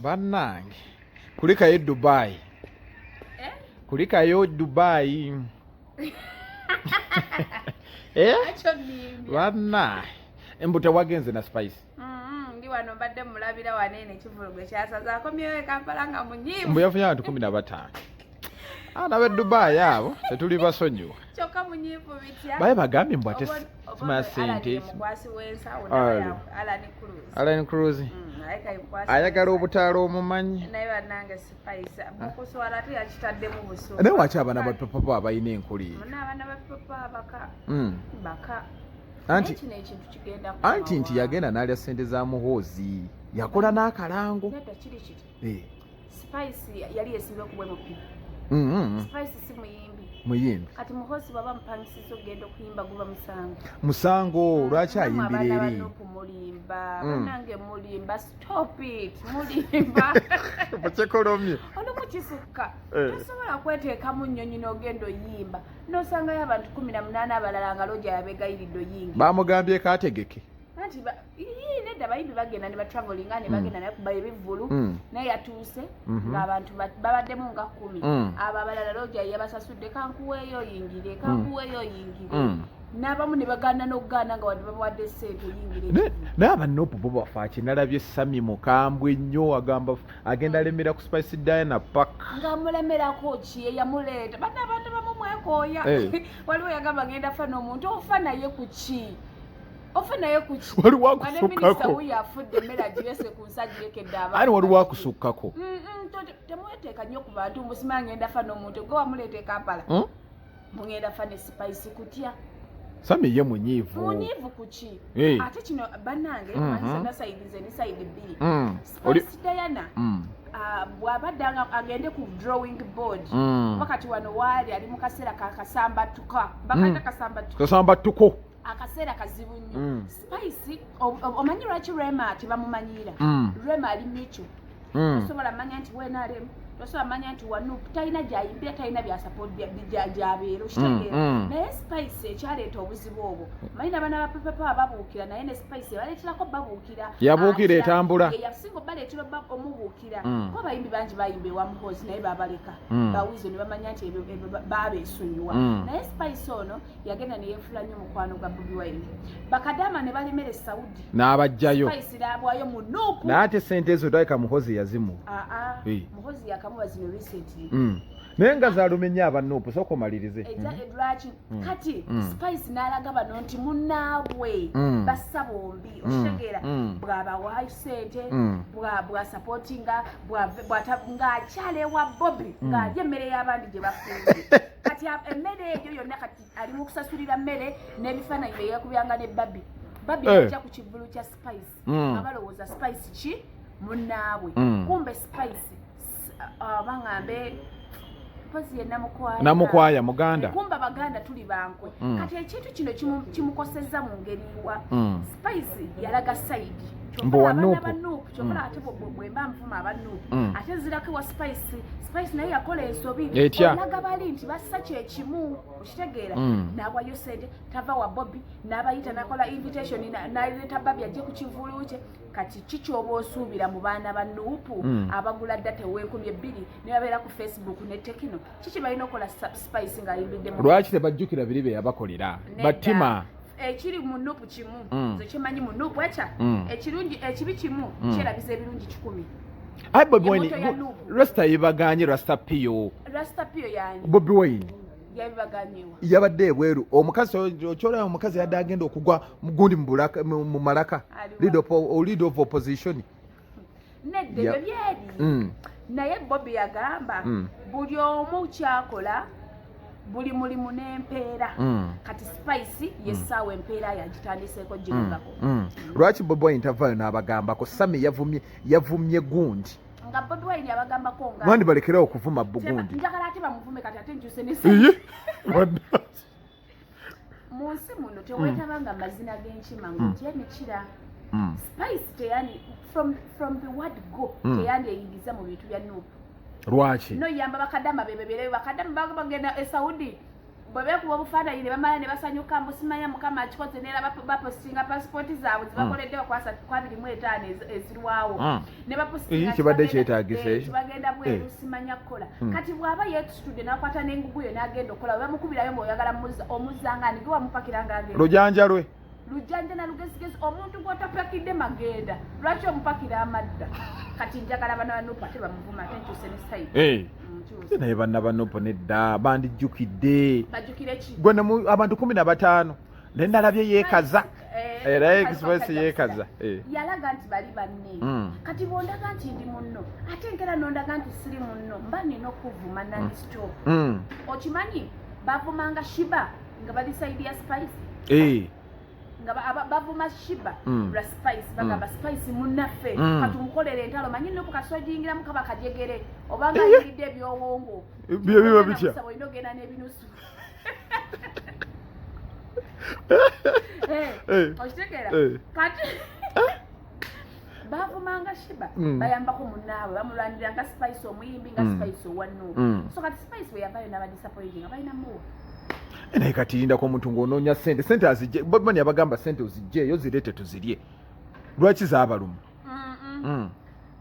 Bannange kulikayo Dubai kulikayo Dubai banna embuto wagenze na spice ndi wano mbadde mulabira wanene kivulugwe kyasazaako myoyo Kampala nga munyiivu mbu yafunye abantu 15 nabe Dubai abo tetuli basonyiwa kyokka munyiivu bitya baye bagambye mbu ate sima sente mukwasi w'ensa Alan Cruz ayagala obutaala omumanyi naye bannange Spice mukuswala ate yakitaddemu busu naye waki abaana ba papa abalina enkuli abaana ba papa baka anti kino ekintu kigenda nti yagenda n'alya ssente za Muhoozi yakola n'akalango kiri kiti Spice yali yesimbe kubwe mupipa Spice si muyimbi kati Muhoozi baba mpangisiza okugenda okuyimba guba musango lwaki ayimbira eri mulimba nange mulimba stop it mulimba bachekolomye ono mukisukka tosobola kweteekamu nnyonyi n'ogenda oyimba n'osangayo abantu 18 abalala nga loja yabegayiridde oyingi bamugambyeko ategeke anti nedda bayimbi bagenda ne batravelinga ne bagenda naye kuba ebivvulu naye yatuuse ng'abantu babaddemu nga 10 abo abalala loja yabasasudde kankuweeyo oyingire n'abamu ne bagaana n'okugaana nga wadde babawadde ssente oyingire naye abanopu bo bafa kinalabye Sami mukambwe nnyo agenda alemera ku Spice Diana Park ng'amulemerako ki eyamuleeta banna abantu bamu mwekooya waliwo yagamba ngenda fa n'omuntu ofa naye ku ki waliwo akusukkako yafudde emmere agirese ku nsi agirekedde ani waliwo akusukkako temweteeka nnyo ku bantu musima ngenda fa n'omuntu gwe wamuleeta e Kampala mugenda fa ne Spice kutya Sami ye munyiivu kuki ate kino bannange manisa sayidize ne sayidi bbiri Spice Diana bw'abadde agende ku drawing board wakati wano waali ali mu kaseera kakasambatuka bakata kasambatuko akaseera kazibu nnyo Spice omanyi lwaki Rema tebamumanyira Rema ali micu osobola manya nti wenalemu tosobola manya nti wanupu talina gyayimbira talina byasapoti byabeera okitegeera naye Spice ekyaleeta obuzibu obwo manyi n'abaana ba papa babuukira naye ne Spice baleeterako babuukira yabuukira etambula yasinga baleetera omubuukira kuba abayimbi bangi bayimba ewa Muhoozi naye babaleka bawizo ne bamanya nti babeesonyiwa naye Spice ono yagenda ne yeefula nnyo mukwano gwa Bobi Wine bakadama ne balemera e Saudi n'abajjayo Spice n'abwayo mu nuupu naye ate ssente ezo daleka Muhoozi yazimu Muhoozi yakamuwa zino recently naye nga zaalumenya abanuupu sooka omalirize lwaki kati Spice n'alaga bano nti munnaabwe bassa bombi okitegeera bw'abawaayo ssente bw'asapootinga ng'akyala ewa Bobi ng'alya emmere y'abandi gye bafunze kati emmere eyo yonna kati ali mu kusasulira mmere n'ebifaananyi bye yeekubyanga ne Babi ajja ku kivulu kya Spice abalowooza Spice ki munnaabwe kumbe Spice bangambe pozi ye namukwaya muganda kumba baganda tuli bankwe kati ekintu kino kimukosezza mu ngeri wa Spice yalaga side mbo wanupu kyokola ate bwemba nvuma abanupu ate zirako wa Spice naye yakola ensobi olaga bali nti bassa kyekimu okitegeera n'abwayo ssente tava wa Bobi n'abayita nakola invitation n'aleeta Babi ajje ku kivulu kye kati kikyoba osuubira mu baana ba nuupu abagula data ow' $2,000 ne babeera ku Facebook ne Tekino kiki balina okukola Spice ng'ayimbidde lwaki tebajjukira biri bye yabakolera batima ekiri mu nuupu kimu nze kimanyi mu nuupu ekya ekibi kimu kyerabiza ebirungi 10 ayi Bobi Wine Rasta yebaganye Rasta Pio yani Bobi Wine yabibaganyewa yabadde ebweru omukazi okyolayo omukazi yadde agenda okugwa mugundi mu malaka leader of opposition nedde ebyo byeri naye Bobi yagamba buli omu kyakola buli mulimu n'empeera kati Spice yessaawa empeera yagitandiseeko girengako lwaki Bobi Wine tavaayo n'abagambako Sami yavumye gundi nga Bobi Wine yabagambako nga mwandi balekerawo okuvuma bugundi njagala ate bamuvume kati ate nkyuse ne mu nsi muno teweetabanga mazina g'enkima ng'otyemikira Spice teyani from the word go teyandi eyingiza mu bintu bya nuupu lwaki no yamba bakadama bebebere bakadama bagenda e Saudi bwebekuba obufaananyi ne bamala ne basanyuka mbusimanya mukama akikoze neera bapostinga pasipoti zaabwe zibakoleddewo kwa 25 ezirwawo ne bapostinga kibadde kyetaagise kibagenda bweru simanya kukola kati bw'aba yeekisitudde n'akwata n'enguguyo n'agenda okukola bamukubirayo ng'oyagala omuzanga nige wamupakira ng'agenda lujanja lwe lujanja na lugezigezi omuntu gw'otapakidde magenda lwaki omupakira amadda kati njagala bana banupa tebamuvuma ate nkyuse ne sayidi naye banna banopo nedda bandijjukidde bajjukire ki gwe abantu 15 ne ndalabye yeekaza era express yeekaza yalaga nti bali banne kati bw'ondaga nti ndi munno ate nkera n'ondaga nti siri munno mba nina okuvuma nandisito okimanyi bavumanga shiba nga bali saidi ya spice nga bavuma shiba lwa spice bagamba spice munnaffe katumukolere entalo manyi nnoku kasojingiramu kaba kajegere obanga ayiridde ebyowongo biba bitya olina ogenda n'ebinusu okitegeera kati bavumanga shiba bayambako munnaabwe bamulwaniranga spice omuyimbi nga spice owannuuba so kati spice bwe yavayo n'abadisappointing abalina muwa naye kati lindako omuntu ng'onoonya sente azijje bobani abagamba sente ozijjeeyo zireete tuzirye lwaki zaabaluma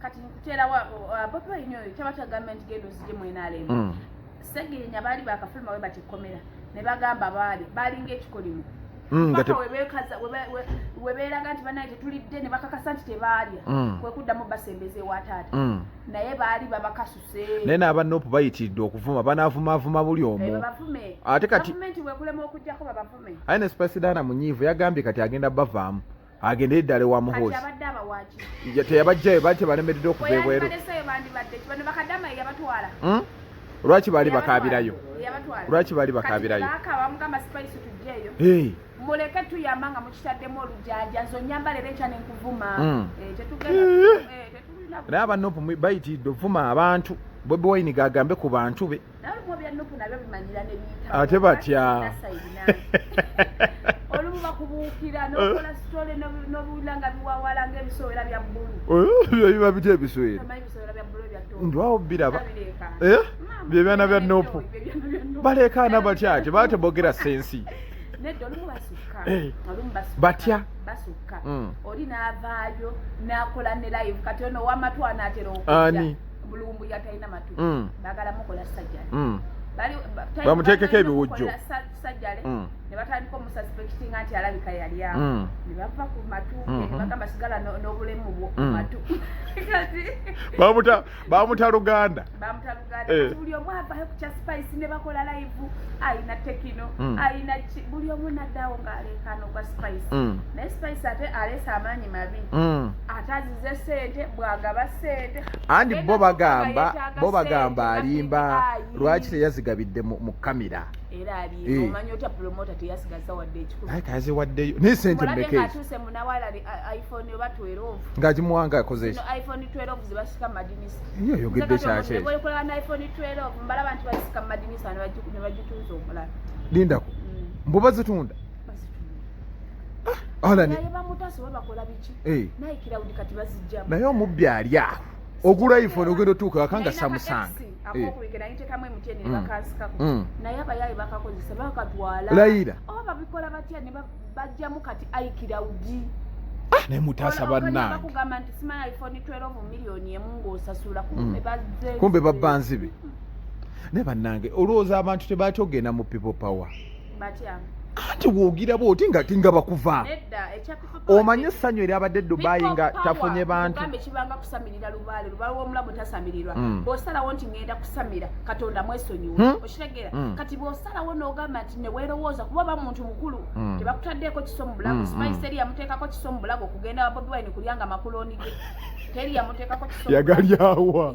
kati nkuteerawa bobi wine oyo tabata gavumenti genda ozijje mwenaalemu segirinya baali bakafuluma we batekomera ne bagamba baalinga ekikolimu paka webeeraga nti banaye tetulidde ne bakakasa nti tebaalya kwekuddamu basembeze ewataata naye baali babakasuse naye n'abanopu bayitiridde okuvuma banaavumavuma buli omu ate kati gavumenti wekulema okujjako babavume aye ne spesidaana munyiivu yagambye kati agenda bavaamu agende eddala ewa Muhoozi abadde abawaki teyabajjayo baali tebalemeredde okuva ebweru lwaki baali bakaabirayo lwaki baali bakaabirayo muleke tuyamba nga mukitaddemu olujanja nze onyamba leero enkya nenkuvuma naye abanopu bayitiridde ovuma abantu Bobi Wine gagambe ku bantu be ate batya olumu bakubuukira n'okola sitole n'obuwulira nga biwawala ng'ebisowera bya bbulu biba bitya ebisowera ndwawo biraba byebyana bya nopu balekaana batya ate baba tebogera sensi nedda olumu basukka olumu batya basukka oli n'avaayo n'akola ne live kati ono w'amatu anaatera okujja bulumbu yatalina matu baagala mukola sajjale bamuteekeko ebiwujjo sajjale ne batandika omususpectinga nti alabika Yalya ne bava ku matu ne bagamba sigala n'obulemu bwo ku matu bamuta Luganda buli omu avayo ku kya spice ne bakola live ayina tekino ayina buli omu naddaawo ng'aleekaano gwa spice naye spice ate aleesa amaanyi mabi ate azize sente bwagaba sente andi bo bagamba alimba lwaki teyazigabidde mu kamera era ali omanyi otya promota teyasigaza wadde ekikulu aye kayaziwaddeyo naye sente mmeke atuuse munawala iphone oba 12 ng'agimuwanga akoze ki iphone 12 zibasika madinisa iyo yogedde kyaki bwekola na iphone 12 mbalaba nti basika madinisa ne bagituuza omulala lindako mbuba zitunda alani naye bamutase we bakola biki naye kirawudi kati bazijjamu naye omubbi ali awo ogula iphone ogenda otuuka akanga Samsung akokubigera nitekamu emuteni ne bakansikaku naye abayayi bakakozesa bakatwala layira oba babikola batya ne bajjamu kati aikirawudi naye mutaasa bannange bakugamba nti simanya iphone 12 miliyoni emu ng'osasula kumbe babbanzibe naye bannange olowooza abantu tebaatya ogenda mu people power batyamu anti woogira booti nga bakuva omanye essanyu eryabadde Dubai nga tafunye bantu ekibanga kusamirira lubaale w'omulamu tasamirirwa bw'osalawo nti ngenda kusamira Katonda mwesonyiwe okitegeera kati bw'osalawo n'ogamba nti ne weerowooza kuba ba muntu mukulu tebakutaddeeko kiso mu bulago spice eri yamuteekako kiso mu bulago okugenda wa Bobi Wine kulyanga makoloni ge teri yamuteekako kiso yagalyawa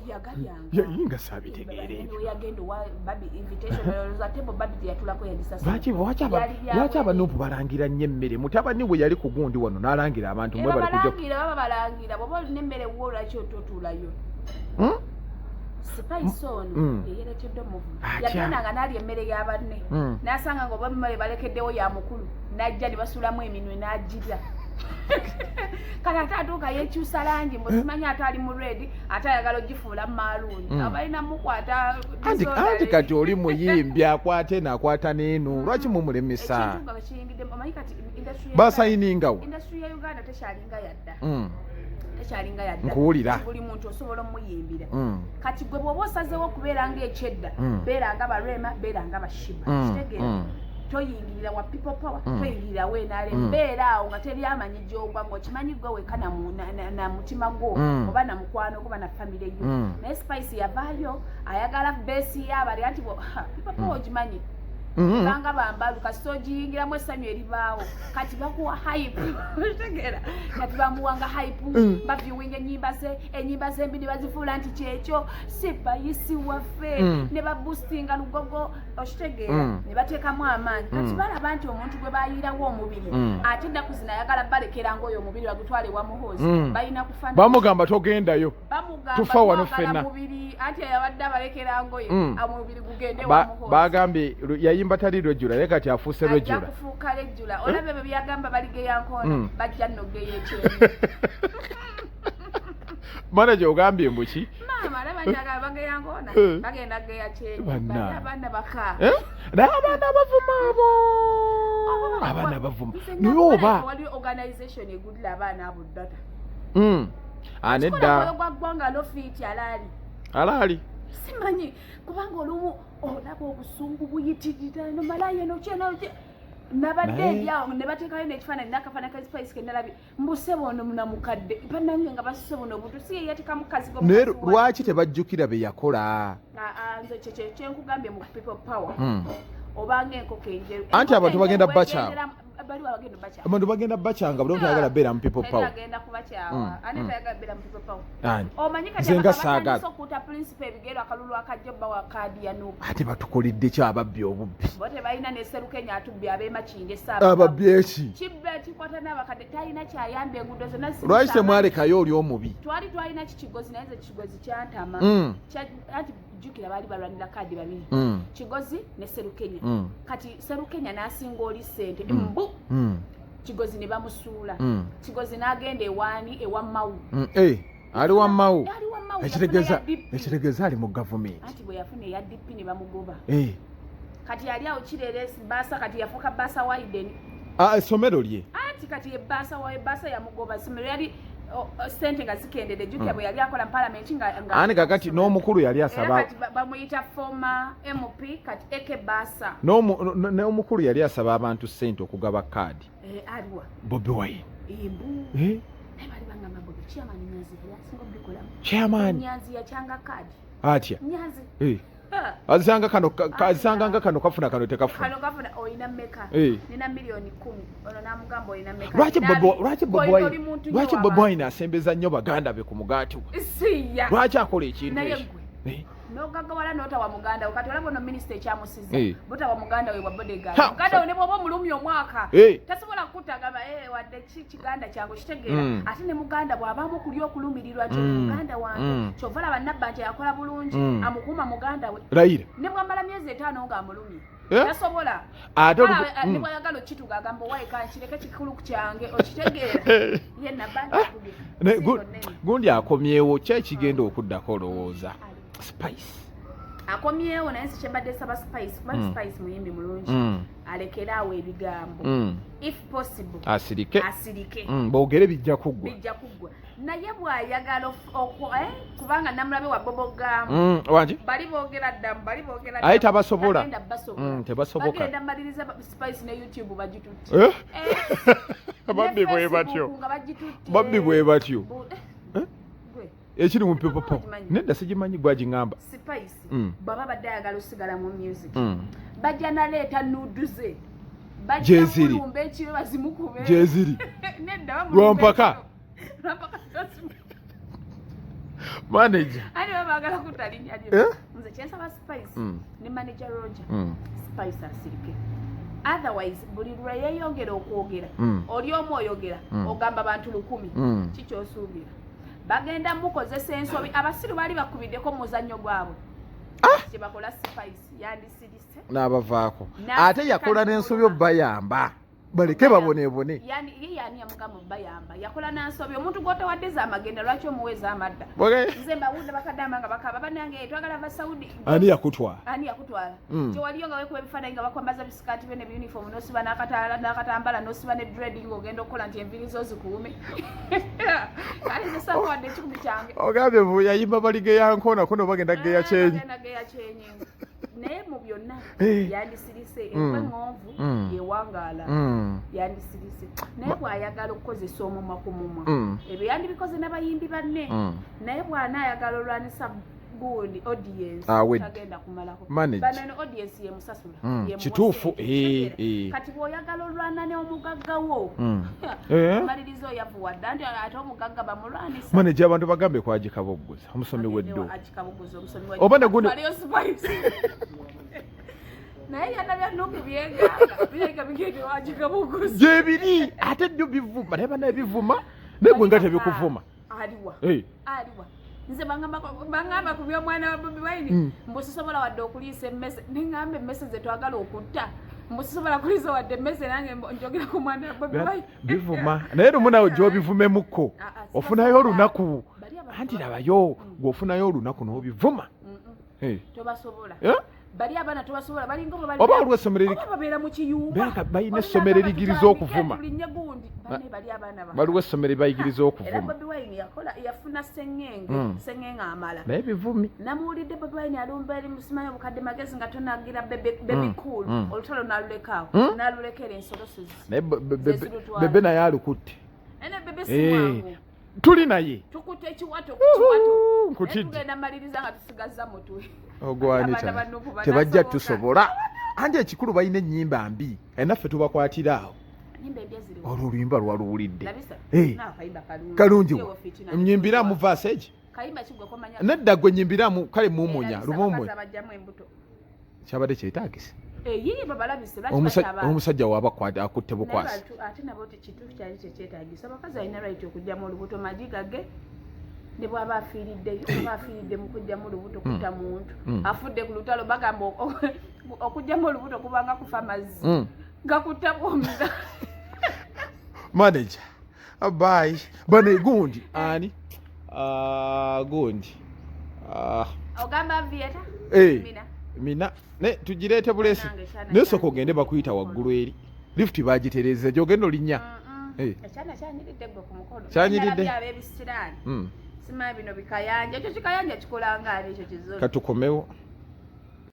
yinga saabitegeere yagenda wa babi invitation za tebo babi teyatulako yandisasa lwaki abanupu balangira nnyo emmere mutabani we yali ku gundi wano n'alangira abantu mwe bali kujja baba balangira bw'oba olina emmere wo lwaki ototuulayo spice ono yeyerekedde omuvumu yagendanga n'alya emmere y'abanne n'asanga nga oba emmere balekeddewo ya mukulu n'ajja ne basulamu eminwe n'agirya kati ate atuuka yekyusa langi mbusimanyi ate ali mu red ate ayagala ogifuula maluuni abalina mukwata anti kati oli muyimbi akwate nakwata n'eno lwaki mumulemesa basayiningawo industry ya Uganda tekyalinga yadda nkuwulira buli muntu osobola omuyimbira kati gwe bw'oba osazeewo okubeera ng'ekyedda beera nga balwema beera nga bashiba kitegeera toyingirira wa people power toyingirira wenaale mbeera awo nga teri amanyi gy'ogwa ng'okimanyi gwe wekka na mutima gwo oba na mukwano oba na famire yo naye Spice yavaayo ayagala beesi y'abali anti people power ogimanyi banga bambalu kasito ogiyingiramu essanyu eribaawo kati bakuwa hype otegeera kati bamuwanga hype baviewinga ennyimba z'embiri bazifuula nti kyekyo sibayisi waffe ne baboostinga lugogo okitegeera ne bateekamu amaanyi kati balaba nti omuntu gwe bayiirawo omubiri ate ennaku zino ayagala balekera ng'oyo omubiri bagutwale wa Muhoozi balina kufaana bamugamba togendayo tufa wano ffenna mubiri anti yabadde abalekera ng'oyo omubiri gugende wa Muhoozi bagambye yayimba tali lwejjula naye kati afuuse lwejjula ajja kufuuka lwejjula olabye bwe byagamba baligeya nkoona bajja nnogeya ekyemu manager ogambye mbuki maama alaba nyaga bageya nkoona bagenda geya kyenyi abaana baka n'abaana bavuma abo abaana bavuma naye oba wali organisation egulira abaana abo data anedda gwaggwanga lofiiti alaali simanyi kubanga olumu olaba obusungu buyitirira nomalayo nokyeno nabadde ebyawo ne bateekayo n'ekifaananyi n'akafaananyi ka Spice ke nalabye mbuse bono munamukadde bannange nga basuse buno obutu si ye yateeka mukazi naye lwaki tebajjukira be yakola nze kyenkugambye mu people power obanga enkoko enjeru anti abantu bagenda baca abantu bagenda bacanga buli omuntu ayagala beera mu people power agenda kubakyawa ane tayagala beera mu people power ani omanyi kati nze nga saagala okuta principal ebigero akalulu akajja bawa kaadi ya nuupu ate batukoledde ki ababbi obubbi bo tebalina ne Sserukenya atubbi abeemakinde ababbi eki kibbe kikwata n'abakadde talina kyayamba enguudo zonna lwaki temwalekayo oli omubi twalina kikigozi naye nze kigozi kyantama anti jjukira baali balwanira kaadi babiri kigozi ne Sserukenya kati Sserukenya n'asinga oli ssente mbu kigozi ne bamusuula kigozi n'agenda ewa Mawu ali wa Mawu ekitegeeza ali mu gavumenti anti bwe yafuna eya DP ne bamugoba kati yali awo kireere baasa kati yafuuka baasa Waiden essomero lye anti kati ebaasa yamugoba essomero yali sente nga zikendedde jjukira bwe yali akola mu palamenti ani kakati n'omukulu yali asaba kati bamuyita former MP kati eke baasa n'omukulu yali asaba abantu sente okugaba kaadi aliwa Bobi Wine bali bangamba Bobi chairman Nyanzi yasinga obikolamu chairman Nyanzi yakyanga kaadi atya Nyanzi azisanga nga kano kafuna kano tekafuna kano kafuna oyina mmeka nina milioni 10 ono namugamba oyina mmeka lwaki Bobi Wine asembeza nnyo baganda be ku mugaati siya lwaki akola ekintu ekyo nogagawala notawa muganda kati olaba ono minisita ekyamusiza botawa muganda we bwa bodegaard muganda we ne bwoba omulumi omwaka tasobola kutagamba wadde kiganda kyangu kitegeera ate ne muganda bw'abaamu okuli okulumirirwa kyo muganda wange kyova laba nabbanja yakola bulungi amukuuma muganda we Raila ne bwamala myezi 5 ng'amulumye tasobola ne bwayagala okituga agamba owayeka nkireke kikulu kyange okitegeera ye nabbanja gundi akomyewo ki ekigenda okuddako olowooza Spice akomyewo naye nsi kyembadde saba Spice kuba Spice muyimbi mulungi alekere awo ebigambo if possible asirike boogere bijja kuggwa naye bw'ayagala kubanga namulabe wa bobogamu bali boogera ddamu aye tabasobola tebasoboka bagenda mmaliriza Spice ne YouTube bagitutte babbi bwe batyo ekiri mu people power nedda sigimanyi gwagingamba Spice baba badde ayagala osigala mu music bajja naleeta nuduze bajjaulumba ekiro bazimukube gyeziri lwampaka manager ani babagala kutalinya lyo nze kyensaba Spice ne manager Roger Spice asirike otherwise buli lwe yeeyongera okwogera oli omu oyogera ogamba abantu 100 kikyosuubira bagenda mukozesa ensobi abasiru bali bakubiddeko mu muzannyo gwabwe kyebakola Spice yandisirise n'abavaako ate yakola n'ensobi obbayamba baleke babonebone yani ya mugamba bayamba yakola nansobi omuntu gwotawaddeza amagenda lwaki omuweza amadda nze mbawunda bakadamba nga bakaba banange twagala ba Saudi ani yakutwala gyewaliyo nga wekuba ebifaananyi nga bakwambaza bisikaati be ne uniform nosiba n'akatambala nosiba ne dreading ogenda okukola nti enviri zo zikuume kale nze sakuwadde ekikumi kyange ogambye yayimba balige yankona kuno bagenda geya kyenyi naye mu byonna yandisirise enkweŋŋonvu yewangaala yandisirise naye bw'ayagala okukozesa omumwa ku mumwa ebyo yandibikoze n'abayimbi banne naye bw'anaayagala olwanisa gundi audience tagenda kumalako banano audience yemusasula kituufu kati bw'oyagala olwana n'omugaggawo amalirizo yavuwadde anti ate omugagga bamulwanisa maneja abantu bagambe kwagikabogoza omusomi w'eddo oba negundi naye yana byannoku byenganga bireka bigende wagikabogoza gyebiri ate ddyo bivuma naye banaye bivuma naye gwe nga tebikuvuma aliwa nze bangamba ku by'omwana wa Bobi Wine mbu sisobola wadde okuliisa emmese neŋŋamba emmese ze twagala okutta mbu sisobola kuliisa wadde emmese nange njogera ku mwana wa Bobi Wine bivuma naye lumu nawe gy'obivumemukko ofunayo olunaku anti labayo gw'ofunayo olunaku n'obivuma tobasobola bali abaana tobasobola balinga oba waliwo essomero babeera mu kiyumba balina essomero erigiriza okuvuma waliwo essomero ebayigiriza okuvuma Bobi Wine yafuna sengenge amala naye bivumi namuwulidde Bobi Wine alumba eri musimanyi obukadde magezi nga tonagira baby cool olutalo nalulekaawo nalulekera ensolosozi naye bebe naye alukutte bebe simwangu tuli naye tukutte ekiwato nkutidde maliriza nga tusigazza mutwe ogwanita tebajja tusobola anti ekikulu balina ennyimba mbi enaffe tubakwatira awo olwo oluyimba lwaluwulidde kalungi nyimbiramu vaseegi nedda gwe nyimbiramu kale mumunya lumumunya kyabadde kyetaagisa omusajja waaba akutte bukwasi ate nabo kituufu kyali kyekyetaagisa abakazi alina right okujjamu olubuto magigage ne bw'aba afiiridde mu kujjamu olubuto kutta muntu afudde ku lutalo bagamba okujjamu olubuto kubanga kufa mazzi gakutta bwomiza manager abayi bane gundi ani gundi ogamba vieta mina ne tugireete bulesi naye sooka ogende bakuyita waggulu eri lifuti bagitereza gyogenda olinnya ekyana kyanyiridde gwe ku mukono kyanyiridde ab'ebisiraani simanyi bino bikayanja ekyo kikayanja kikolanga ali ekyo kizola katukomewo